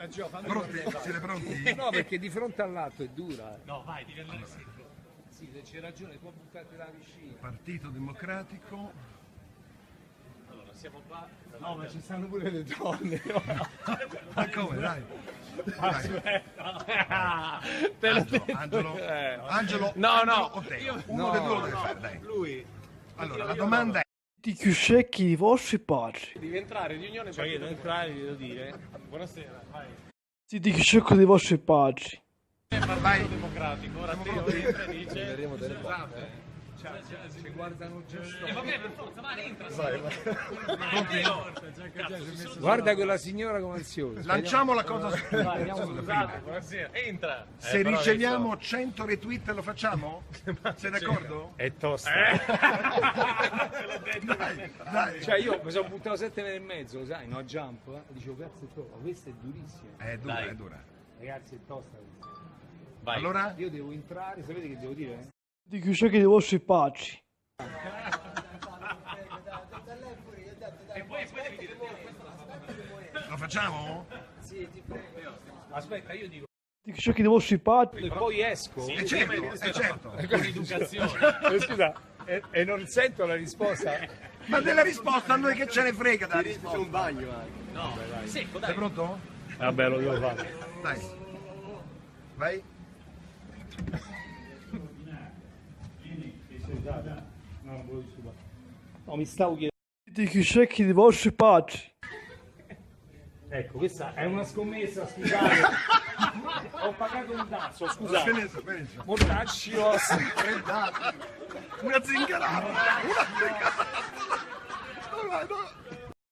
Pronti? Siete pronti? No, perché di fronte all'atto è dura. No, vai, devi andare secco. Sì, c'è ragione, può buttarti dalla vicina. Partito Democratico. Allora, siamo qua. No, ma ci stanno pure le donne. Ma come, dai? Te l'ho Angelo, detto. Angelo, No, Angelo no. o Teo? Io- Uno no, dei due lo deve no, fare, dai. Lui. Allora, la domanda è: Di più scecchi di vostri padri. Devi entrare, riunione. Cioè io devo entrare, gli devo dire. Buonasera, vai. Siete più scecchi di vostri padri. Partito Democratico, ora Teo entra e dice. Vedremo delle volte. Ci guardano già Vabbè, per forza, ma entra. Guarda quella signora come ansiosa. lanciamo la cosa Scusate, buonasera. Entra. se riceviamo 100 retweet lo facciamo? Sei d'accordo? È tosta. Dai. Cioè io mi sono buttato 7,5, lo sai, no jump. Dicevo cazzo è tosta, questa è durissima. È dura, Dai. è dura. Ragazzi è tosta questa. Vai. Allora, Io devo entrare, sapete che devo dire? Di più scecchi di vostri padri. E poi devi dire lo facciamo? Aspetta, io dico. Di più scecchi di vostri padri. E poi esco. Certo. con educazione. Scusa, e non sento la risposta. Ma della risposta a noi che ce ne frega della risposta. un bagno anche. No, secco, dai. Sei pronto? Vabbè, lo devo fare. Dai. Vai. No, mi stavo chiedendo. Di più scecchi di vostri padri. Ecco, questa è una scommessa, scusate. Ho pagato un tasso, scusate. Finisce. Mortacci ossa. Una zingarata. Una zingarata. Vai, vai.